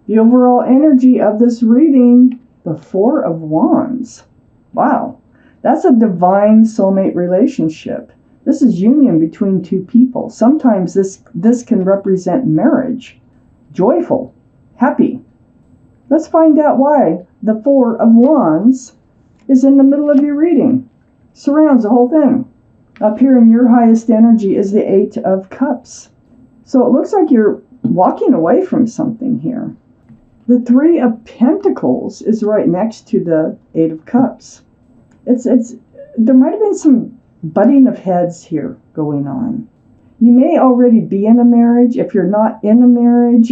The overall energy of this reading, the Four of Wands. Wow, that's a divine soulmate relationship. This is union between two people. Sometimes this can represent marriage. Joyful, happy. Let's find out why the Four of Wands is in the middle of your reading. Surrounds the whole thing. Up here in your highest energy is the Eight of Cups. So it looks like you're walking away from something here. The Three of Pentacles is right next to the Eight of Cups. There might have been some butting of heads here going on. You may already be in a marriage. If you're not in a marriage,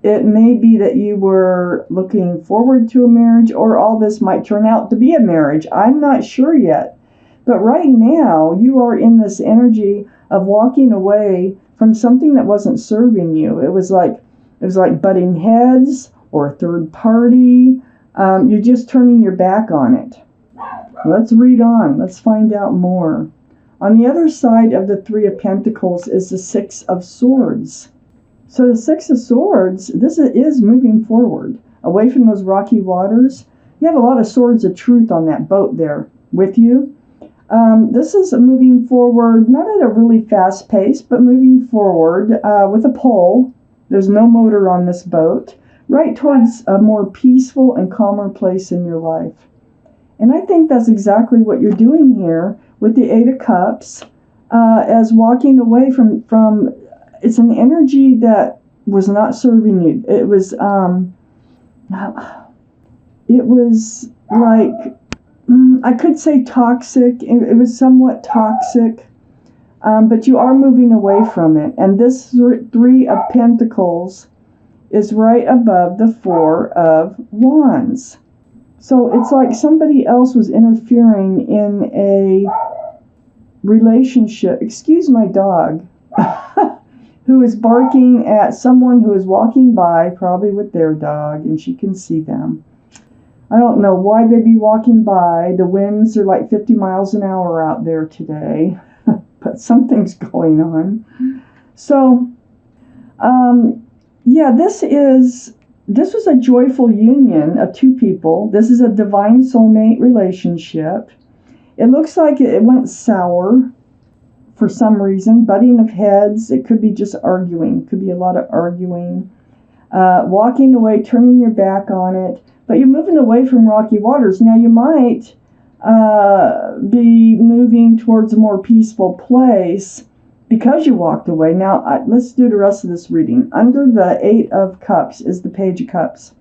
it may be that you were looking forward to a marriage, or all this might turn out to be a marriage. I'm not sure yet. But right now, you are in this energy of walking away from something that wasn't serving you. It was like butting heads or a third party. You're just turning your back on it. Let's read on. Let's find out more. On the other side of the Three of Pentacles is the Six of Swords. So the Six of Swords, this is moving forward, away from those rocky waters. You have a lot of swords of truth on that boat there with you. This is moving forward, not at a really fast pace, but moving forward with a pole. There's no motor on this boat, right towards a more peaceful and calmer place in your life. And I think that's exactly what you're doing here with the Eight of Cups, as walking away from it's an energy that was not serving you. It was like, I could say toxic. It was somewhat toxic, but you are moving away from it. And this Three of Pentacles is right above the Four of Wands. So it's like somebody else was interfering in a relationship. Excuse my dog, who is barking at someone who is walking by, probably with their dog, and she can see them. I don't know why they'd be walking by. The winds are like 50 miles an hour out there today, but something's going on. So, yeah, this was a joyful union of two people. This is a divine soulmate relationship. It looks like it went sour for some reason. Butting of heads. It could be just arguing. Could be a lot of arguing. Walking away, turning your back on it. But you're moving away from rocky waters. Now you might be moving towards a more peaceful place because you walked away. Now, let's do the rest of this reading. Under the Eight of Cups is the Page of Cups.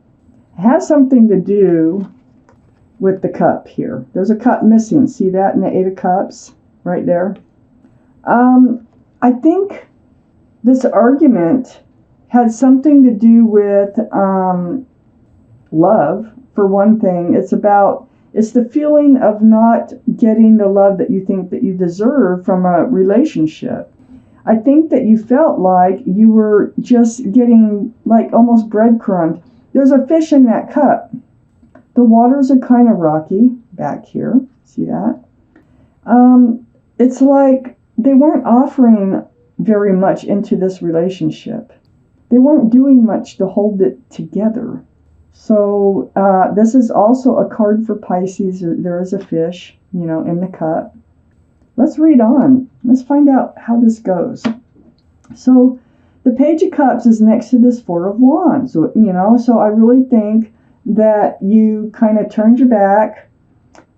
It has something to do with the cup here. There's a cup missing. See that in the Eight of Cups? Right there. I think this argument had something to do with love, for one thing. It's the feeling of not getting the love that you think that you deserve from a relationship. I think that you felt like you were just getting like almost breadcrumbed. There's a fish in that cup. The waters are kind of rocky back here. See that? It's like they weren't offering very much into this relationship. They weren't doing much to hold it together. So this is also a card for Pisces. There is a fish, in the cup. Let's read on. Let's find out how this goes. So the Page of Cups is next to this Four of Wands. So I really think that you kind of turned your back.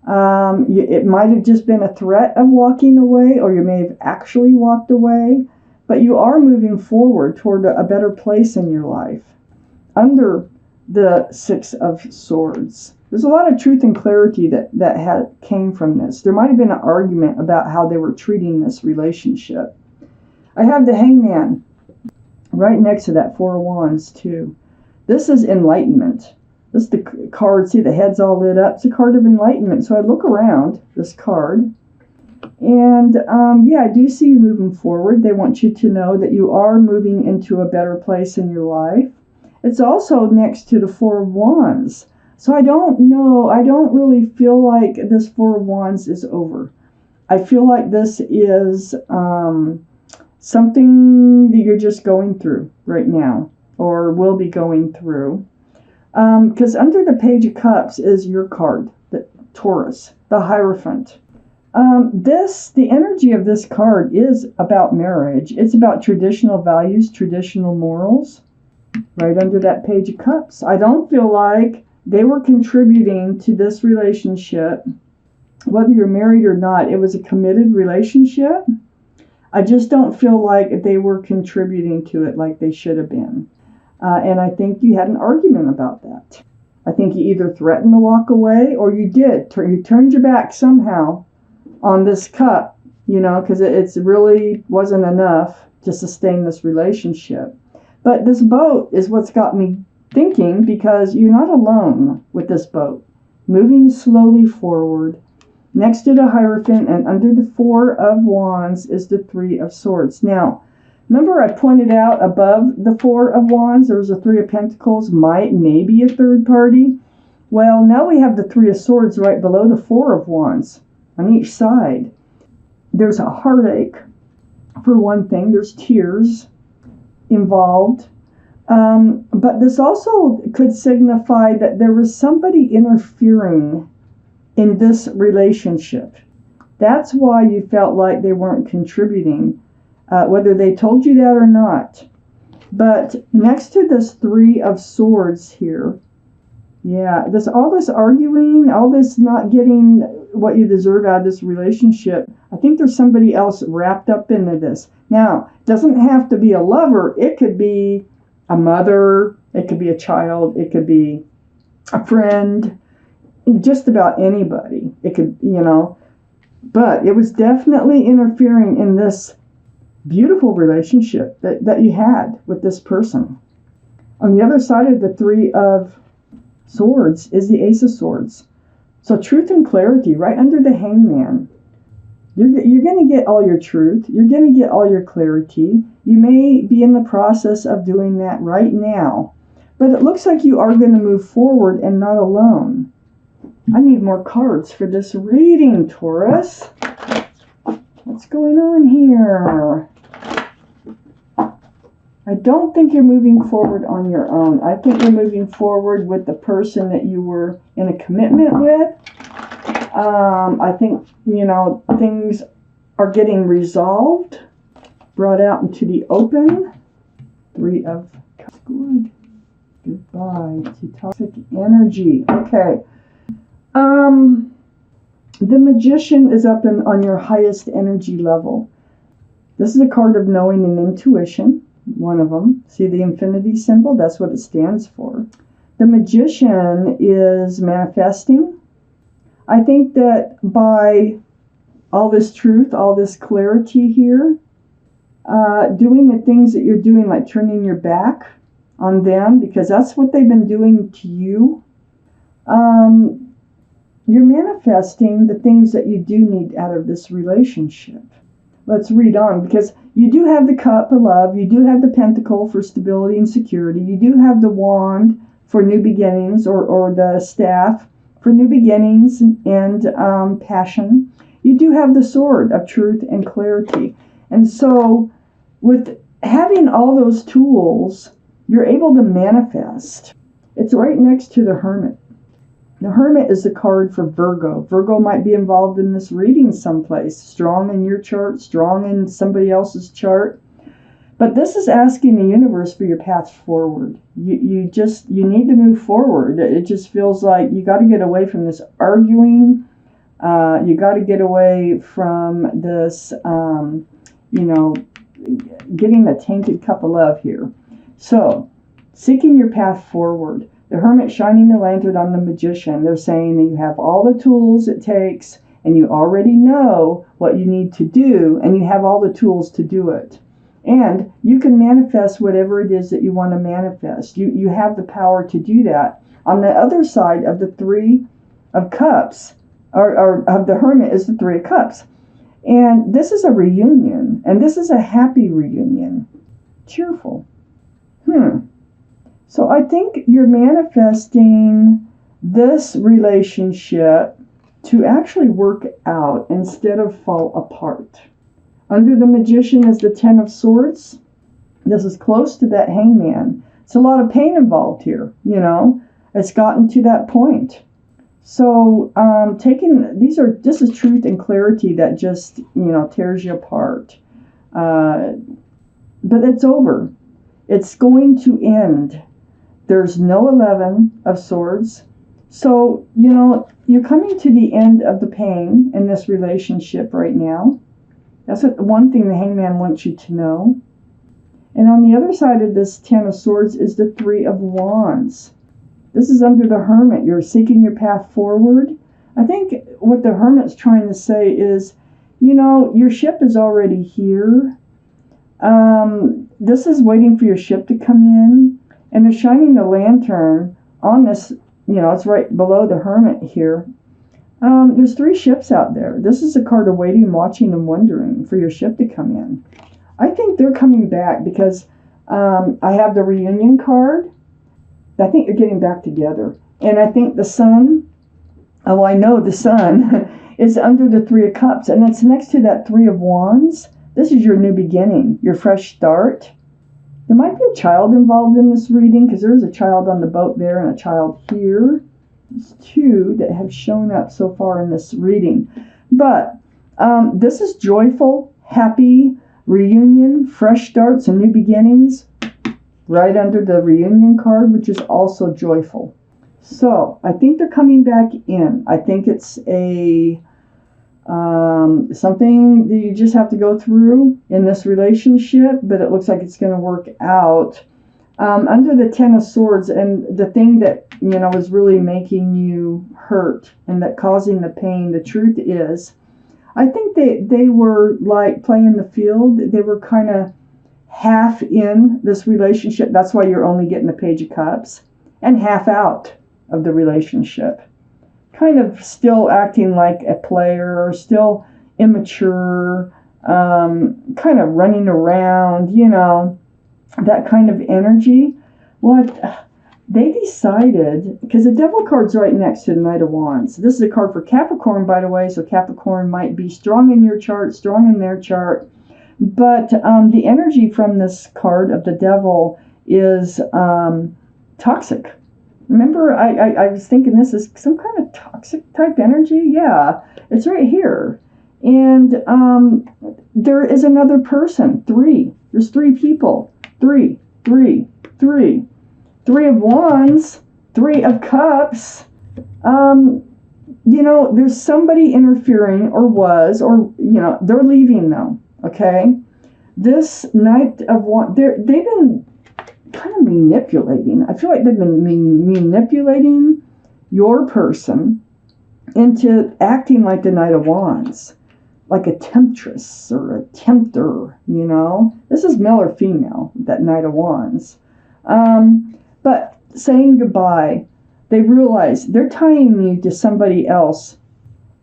It might have just been a threat of walking away, or you may have actually walked away. But you are moving forward toward a better place in your life. Under the Six of Swords. There's a lot of truth and clarity that came from this. There might have been an argument about how they were treating this relationship. I have the Hangman right next to that Four of Wands too. This is enlightenment. This is the card. See, the head's all lit up. It's a card of enlightenment. So I look around this card, and I do see you moving forward. They want you to know that you are moving into a better place in your life. It's also next to the Four of Wands. So I don't know. I don't really feel like this Four of Wands is over. I feel like this is something that you're just going through right now. or will be going through. Because under the Page of Cups is your card, the Taurus, the Hierophant. The energy of this card is about marriage. It's about traditional values, traditional morals, right under that Page of Cups. I don't feel like they were contributing to this relationship, whether you're married or not. It was a committed relationship. I just don't feel like they were contributing to it like they should have been. And I think you had an argument about that. I think you either threatened to walk away or you did. You turned your back somehow on this cup, because it really wasn't enough to sustain this relationship. But this boat is what's got me thinking, because you're not alone with this boat. Moving slowly forward. Next to the Hierophant and under the Four of Wands is the Three of Swords. Now, remember I pointed out above the Four of Wands, there was a Three of Pentacles, maybe a third party. Well, now we have the Three of Swords right below the Four of Wands on each side. There's a heartache, for one thing. There's tears involved. But this also could signify that there was somebody interfering in this relationship. That's why you felt like they weren't contributing, whether they told you that or not. But next to this Three of Swords here, all this arguing, all this not getting what you deserve out of this relationship, I think there's somebody else wrapped up into this. Now, it doesn't have to be a lover. It could be a mother, it could be a child, it could be a friend, just about anybody. It could, but it was definitely interfering in this beautiful relationship that you had with this person. On the other side of the Three of Swords is the Ace of Swords. So truth and clarity right under the Hangman. You're going to get all your truth. You're going to get all your clarity. You may be in the process of doing that right now. But it looks like you are going to move forward and not alone. I need more cards for this reading, Taurus. What's going on here? I don't think you're moving forward on your own. I think you're moving forward with the person that you were in a commitment with. I think, things are getting resolved, brought out into the open. Three of Cups. Good. Goodbye to toxic energy. Okay. The Magician is up on your highest energy level. This is a card of knowing and intuition. One of them. See the infinity symbol? That's what it stands for. The Magician is manifesting. I think that by all this truth, all this clarity here, doing the things that you're doing, like turning your back on them, because that's what they've been doing to you, you're manifesting the things that you do need out of this relationship. Let's read on, because you do have the Cup of Love, you do have the Pentacle for stability and security, you do have the Wand for new beginnings, or the Staff for new beginnings and passion. You do have the Sword of truth and clarity. And so with having all those tools, you're able to manifest. It's right next to the Hermit. The Hermit is the card for Virgo. Virgo might be involved in this reading someplace, strong in your chart, strong in somebody else's chart. But this is asking the universe for your path forward. You need to move forward. It just feels like you got to get away from this arguing. You got to get away from this, getting the tainted cup of love here. So, seeking your path forward. The Hermit shining the lantern on the Magician. They're saying that you have all the tools it takes, and you already know what you need to do, and you have all the tools to do it. And you can manifest whatever it is that you want to manifest. You have the power to do that. On the other side of the Three of Cups, or of the Hermit, is the Three of Cups. And this is a reunion, and this is a happy reunion. Cheerful. So I think you're manifesting this relationship to actually work out instead of fall apart. Under the Magician is the Ten of Swords. This is close to that Hangman. It's a lot of pain involved here, you know. It's gotten to that point. So this is truth and clarity that just, tears you apart. But it's over. It's going to end. There's no 11 of swords. So, you're coming to the end of the pain in this relationship right now. That's one thing the hangman wants you to know. And on the other side of this 10 of swords is the 3 of wands. This is under the hermit. You're seeking your path forward. I think what the hermit's trying to say is, your ship is already here. This is waiting for your ship to come in. And they're shining the lantern on this, it's right below the hermit here. There's 3 ships out there. This is a card of waiting, watching, and wondering for your ship to come in. I think they're coming back because I have the reunion card. I think you're getting back together. And I think the sun, I know the sun is under the 3 of cups. And it's next to that 3 of wands. This is your new beginning, your fresh start. There might be a child involved in this reading because there is a child on the boat there and a child here. There's 2 that have shown up so far in this reading. But this is joyful, happy, reunion, fresh starts, and new beginnings. Right under the reunion card, which is also joyful. So I think they're coming back in. I think it's a something that you just have to go through in this relationship, but it looks like it's going to work out. Under the 10 of swords, and the thing that is really making you hurt and that causing the pain, the truth is, I think they were like playing the field. They were kind of half in this relationship. That's why you're only getting the Page of Cups, and half out of the relationship. Kind of still acting like a player, still immature, kind of running around, that kind of energy. What they decided, because the Devil card's right next to the Knight of Wands. This is a card for Capricorn, by the way, so Capricorn might be strong in your chart, strong in their chart. But the energy from this card of the Devil is toxic. Remember, I was thinking this is some kind of toxic type energy. Yeah, it's right here. And there is another person. 3. There's 3 people. 3, 3, 3. 3 of Wands, 3 of Cups. There's somebody interfering, or was, or, they're leaving though. Okay? This Knight of Wands, they've been kind of manipulating. I feel like they've been manipulating your person into acting like the Knight of Wands, like a temptress or a tempter, This is male or female, that Knight of Wands. But saying goodbye, they realize they're tying you to somebody else,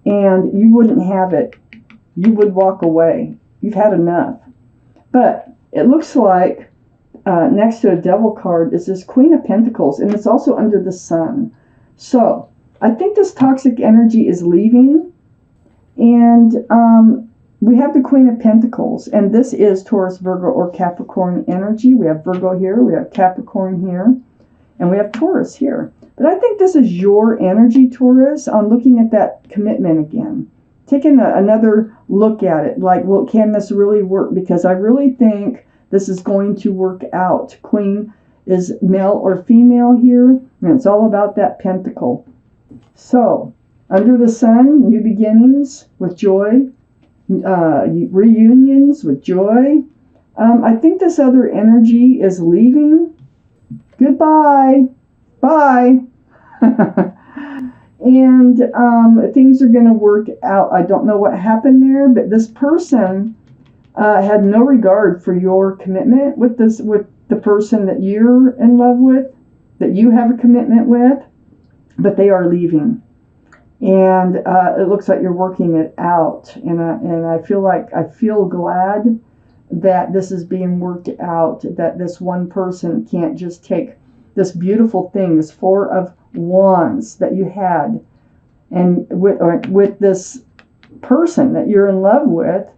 and you wouldn't have it. You would walk away. You've had enough. But it looks like next to a Devil card is this Queen of Pentacles, and it's also under the sun. So I think this toxic energy is leaving, and we have the Queen of Pentacles, and this is Taurus, Virgo, or Capricorn energy. We have Virgo here, we have Capricorn here, and we have Taurus here. But I think this is your energy, Taurus, on looking at that commitment again. Taking another look at it, like, well, can this really work? Because I really think this is going to work out. Queen is male or female here, and it's all about that pentacle. So, under the sun, new beginnings with joy, reunions with joy. I think this other energy is leaving. Goodbye. Bye. And things are going to work out. I don't know what happened there, but this person had no regard for your commitment with the person that you're in love with, that you have a commitment with, but they are leaving. And it looks like you're working it out. And I feel glad that this is being worked out, that this one person can't just take this beautiful thing, this 4 of Wands that you had, and with this person that you're in love with,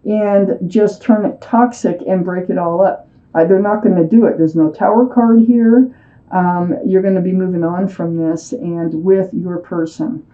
and just turn it toxic and break it all up. They're not going to do it. There's no Tower card here. You're going to be moving on from this and with your person.